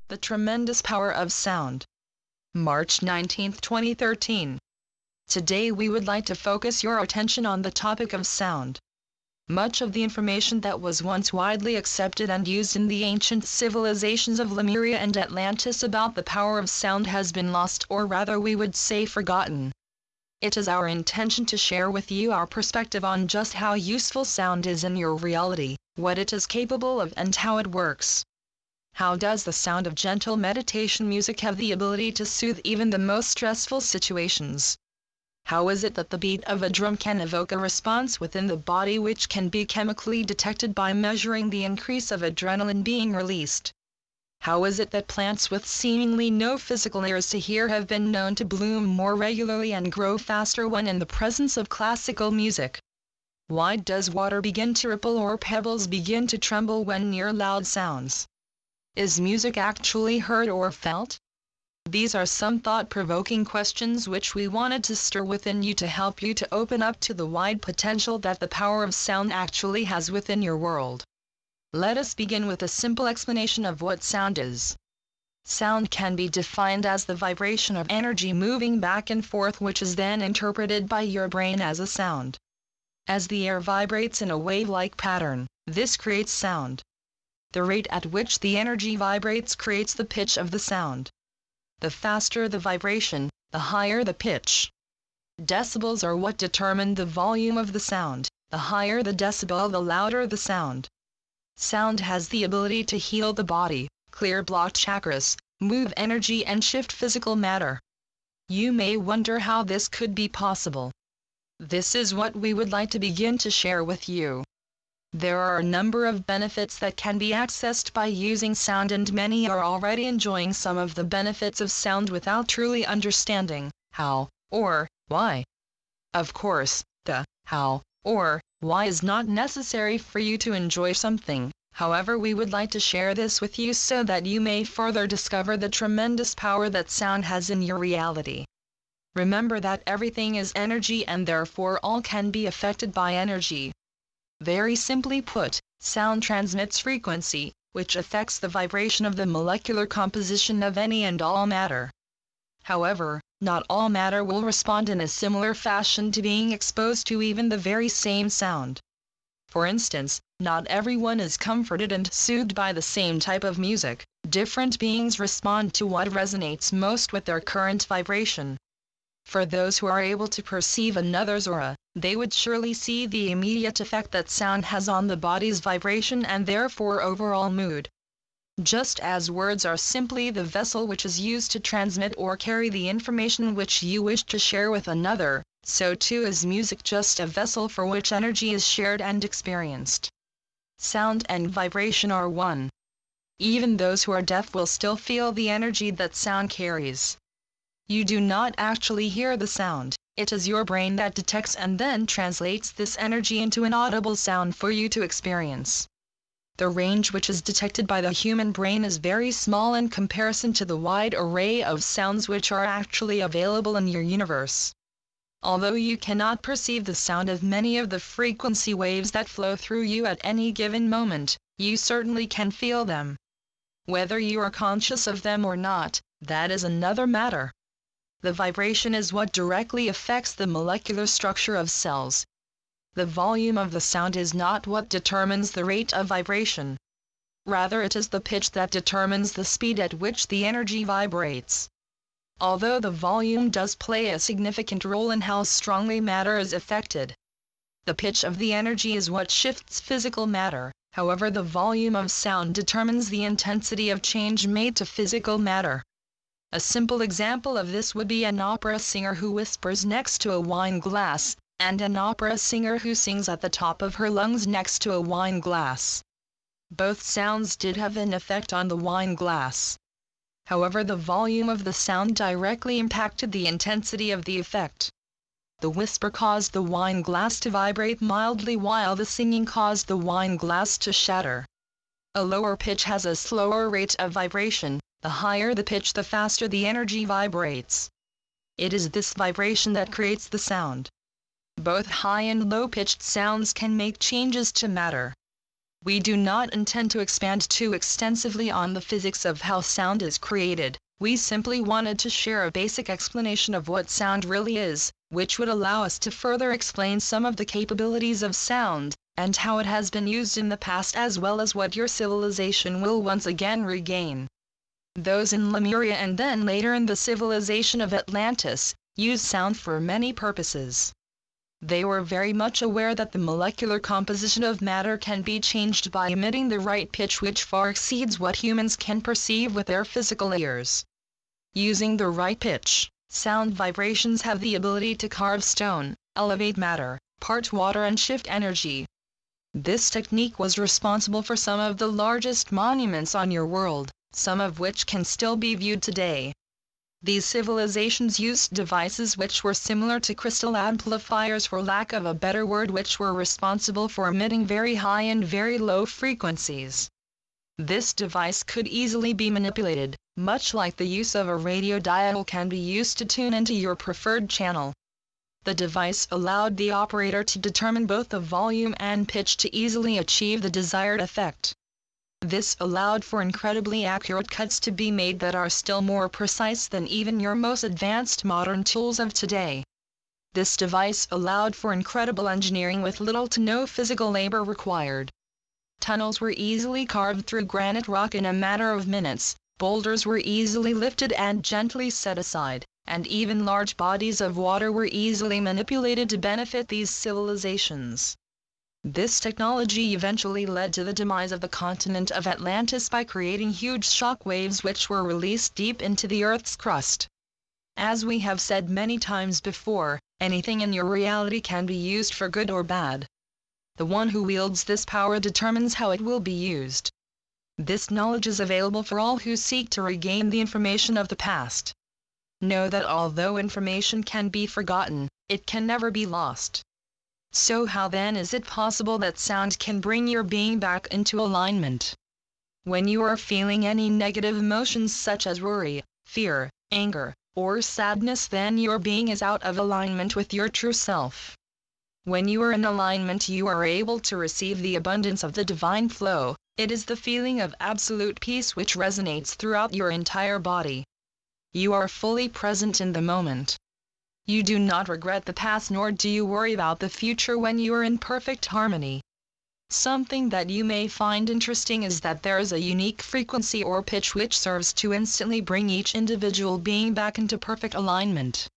The Tremendous Power of Sound. March 19, 2013. Today we would like to focus your attention on the topic of sound. Much of the information that was once widely accepted and used in the ancient civilizations of Lemuria and Atlantis about the power of sound has been lost, or rather we would say forgotten. It is our intention to share with you our perspective on just how useful sound is in your reality, what it is capable of and how it works. How does the sound of gentle meditation music have the ability to soothe even the most stressful situations? How is it that the beat of a drum can evoke a response within the body which can be chemically detected by measuring the increase of adrenaline being released? How is it that plants with seemingly no physical ears to hear have been known to bloom more regularly and grow faster when in the presence of classical music? Why does water begin to ripple or pebbles begin to tremble when near loud sounds? Is music actually heard or felt? These are some thought-provoking questions which we wanted to stir within you to help you to open up to the wide potential that the power of sound actually has within your world. Let us begin with a simple explanation of what sound is. Sound can be defined as the vibration of energy moving back and forth, which is then interpreted by your brain as a sound. As the air vibrates in a wave-like pattern, this creates sound. The rate at which the energy vibrates creates the pitch of the sound. The faster the vibration, the higher the pitch. Decibels are what determine the volume of the sound. The higher the decibel, the louder the sound. Sound has the ability to heal the body, clear blocked chakras, move energy and shift physical matter. You may wonder how this could be possible. This is what we would like to begin to share with you. There are a number of benefits that can be accessed by using sound, and many are already enjoying some of the benefits of sound without truly understanding how or why. Of course, the how or why is not necessary for you to enjoy something. However, we would like to share this with you so that you may further discover the tremendous power that sound has in your reality. Remember that everything is energy and therefore all can be affected by energy. Very simply put, sound transmits frequency, which affects the vibration of the molecular composition of any and all matter. However, not all matter will respond in a similar fashion to being exposed to even the very same sound. For instance, not everyone is comforted and soothed by the same type of music. Different beings respond to what resonates most with their current vibration. For those who are able to perceive another's aura, they would surely see the immediate effect that sound has on the body's vibration and therefore overall mood. Just as words are simply the vessel which is used to transmit or carry the information which you wish to share with another, so too is music just a vessel for which energy is shared and experienced. Sound and vibration are one. Even those who are deaf will still feel the energy that sound carries. You do not actually hear the sound, it is your brain that detects and then translates this energy into an audible sound for you to experience. The range which is detected by the human brain is very small in comparison to the wide array of sounds which are actually available in your universe. Although you cannot perceive the sound of many of the frequency waves that flow through you at any given moment, you certainly can feel them. Whether you are conscious of them or not, that is another matter. The vibration is what directly affects the molecular structure of cells. The volume of the sound is not what determines the rate of vibration. Rather, it is the pitch that determines the speed at which the energy vibrates. Although the volume does play a significant role in how strongly matter is affected. The pitch of the energy is what shifts physical matter. However, the volume of sound determines the intensity of change made to physical matter. A simple example of this would be an opera singer who whispers next to a wine glass, and an opera singer who sings at the top of her lungs next to a wine glass. Both sounds did have an effect on the wine glass. However, the volume of the sound directly impacted the intensity of the effect. The whisper caused the wine glass to vibrate mildly, while the singing caused the wine glass to shatter. A lower pitch has a slower rate of vibration. The higher the pitch, the faster the energy vibrates. It is this vibration that creates the sound. Both high and low-pitched sounds can make changes to matter. We do not intend to expand too extensively on the physics of how sound is created. We simply wanted to share a basic explanation of what sound really is, which would allow us to further explain some of the capabilities of sound, and how it has been used in the past, as well as what your civilization will once again regain. Those in Lemuria and then later in the civilization of Atlantis, used sound for many purposes. They were very much aware that the molecular composition of matter can be changed by emitting the right pitch, which far exceeds what humans can perceive with their physical ears. Using the right pitch, sound vibrations have the ability to carve stone, elevate matter, part water and shift energy. This technique was responsible for some of the largest monuments on your world, some of which can still be viewed today. These civilizations used devices which were similar to crystal amplifiers, for lack of a better word, which were responsible for emitting very high and very low frequencies. This device could easily be manipulated, much like the use of a radio dial can be used to tune into your preferred channel. The device allowed the operator to determine both the volume and pitch to easily achieve the desired effect. This allowed for incredibly accurate cuts to be made that are still more precise than even your most advanced modern tools of today. This device allowed for incredible engineering with little to no physical labor required. Tunnels were easily carved through granite rock in a matter of minutes, boulders were easily lifted and gently set aside, and even large bodies of water were easily manipulated to benefit these civilizations. This technology eventually led to the demise of the continent of Atlantis by creating huge shock waves which were released deep into the Earth's crust. As we have said many times before, anything in your reality can be used for good or bad. The one who wields this power determines how it will be used. This knowledge is available for all who seek to regain the information of the past. Know that although information can be forgotten, it can never be lost. So how then is it possible that sound can bring your being back into alignment? When you are feeling any negative emotions such as worry, fear, anger, or sadness, then your being is out of alignment with your true self. When you are in alignment, you are able to receive the abundance of the divine flow. It is the feeling of absolute peace which resonates throughout your entire body. You are fully present in the moment. You do not regret the past, nor do you worry about the future when you are in perfect harmony. Something that you may find interesting is that there is a unique frequency or pitch which serves to instantly bring each individual being back into perfect alignment.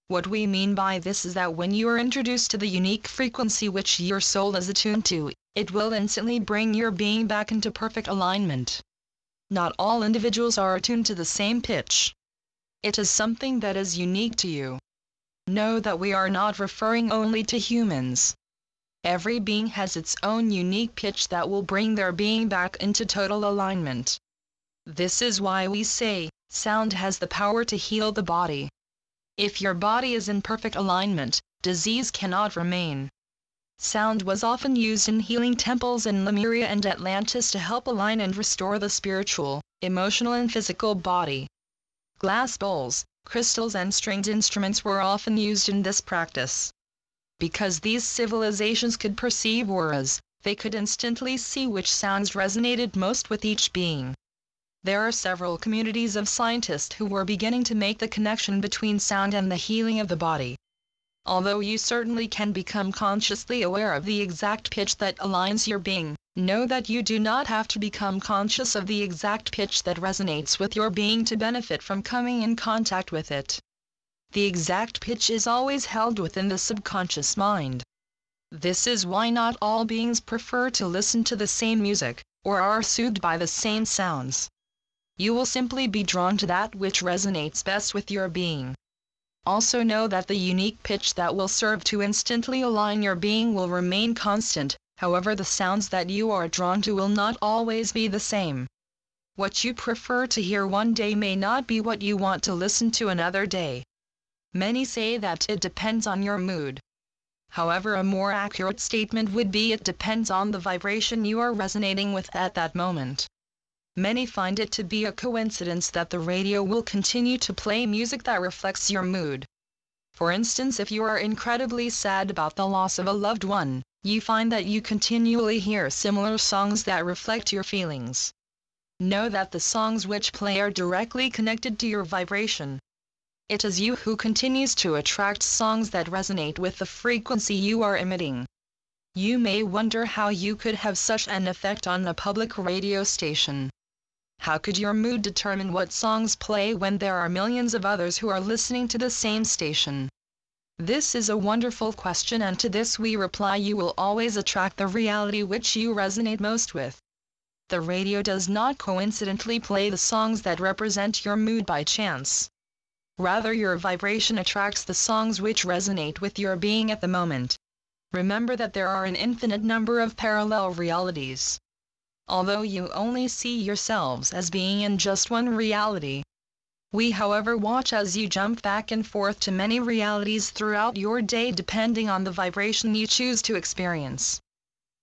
What we mean by this is that when you are introduced to the unique frequency which your soul is attuned to, it will instantly bring your being back into perfect alignment. Not all individuals are attuned to the same pitch. It is something that is unique to you. Know that we are not referring only to humans. Every being has its own unique pitch that will bring their being back into total alignment. This is why we say, sound has the power to heal the body. If your body is in perfect alignment, disease cannot remain. Sound was often used in healing temples in Lemuria and Atlantis to help align and restore the spiritual, emotional and physical body. Glass bowls, crystals and stringed instruments were often used in this practice. Because these civilizations could perceive auras, they could instantly see which sounds resonated most with each being. There are several communities of scientists who were beginning to make the connection between sound and the healing of the body. Although you certainly can become consciously aware of the exact pitch that aligns your being, know that you do not have to become conscious of the exact pitch that resonates with your being to benefit from coming in contact with it. The exact pitch is always held within the subconscious mind. This is why not all beings prefer to listen to the same music, or are soothed by the same sounds. You will simply be drawn to that which resonates best with your being. Also know that the unique pitch that will serve to instantly align your being will remain constant, however the sounds that you are drawn to will not always be the same. What you prefer to hear one day may not be what you want to listen to another day. Many say that it depends on your mood. However, a more accurate statement would be it depends on the vibration you are resonating with at that moment. Many find it to be a coincidence that the radio will continue to play music that reflects your mood. For instance, if you are incredibly sad about the loss of a loved one, you find that you continually hear similar songs that reflect your feelings. Know that the songs which play are directly connected to your vibration. It is you who continues to attract songs that resonate with the frequency you are emitting. You may wonder how you could have such an effect on a public radio station. How could your mood determine what songs play when there are millions of others who are listening to the same station? This is a wonderful question, and to this we reply: you will always attract the reality which you resonate most with. The radio does not coincidentally play the songs that represent your mood by chance. Rather, your vibration attracts the songs which resonate with your being at the moment. Remember that there are an infinite number of parallel realities. Although you only see yourselves as being in just one reality, we however watch as you jump back and forth to many realities throughout your day depending on the vibration you choose to experience.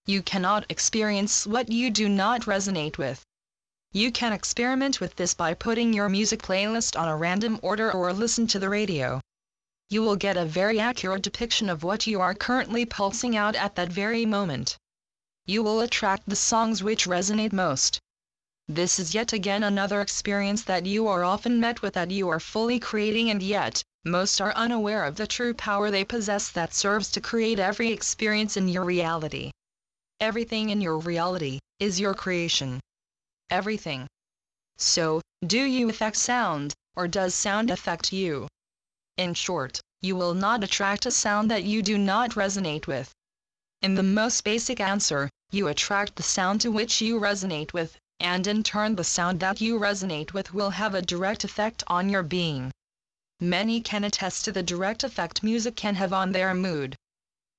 You cannot experience what you do not resonate with. You can experiment with this by putting your music playlist on a random order or listen to the radio. You will get a very accurate depiction of what you are currently pulsing out at that very moment. You will attract the songs which resonate most. This is yet again another experience that you are often met with, that you are fully creating, and yet, most are unaware of the true power they possess that serves to create every experience in your reality. Everything in your reality is your creation. Everything. So, do you affect sound, or does sound affect you? In short, you will not attract a sound that you do not resonate with. In the most basic answer, you attract the sound to which you resonate with, and in turn the sound that you resonate with will have a direct effect on your being. Many can attest to the direct effect music can have on their mood.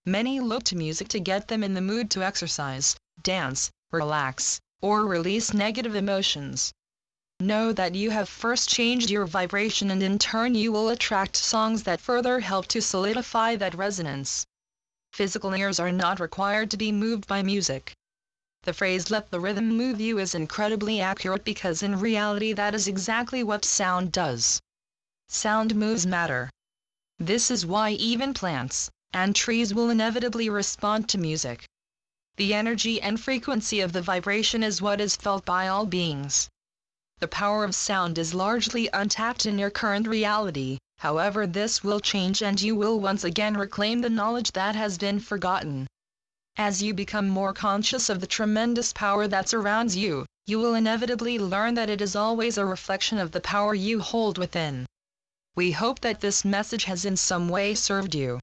Many look to music to get them in the mood to exercise, dance, relax, or release negative emotions. Know that you have first changed your vibration, and in turn you will attract songs that further help to solidify that resonance. Physical ears are not required to be moved by music. The phrase "let the rhythm move you" is incredibly accurate, because in reality that is exactly what sound does. Sound moves matter. This is why even plants and trees will inevitably respond to music. The energy and frequency of the vibration is what is felt by all beings. The power of sound is largely untapped in your current reality, however this will change and you will once again reclaim the knowledge that has been forgotten. As you become more conscious of the tremendous power that surrounds you, you will inevitably learn that it is always a reflection of the power you hold within. We hope that this message has in some way served you.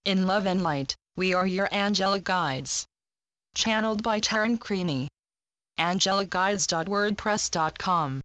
In love and light, we are your angelic guides. Channeled by Taryn Creamy. AngelicGuides.wordpress.com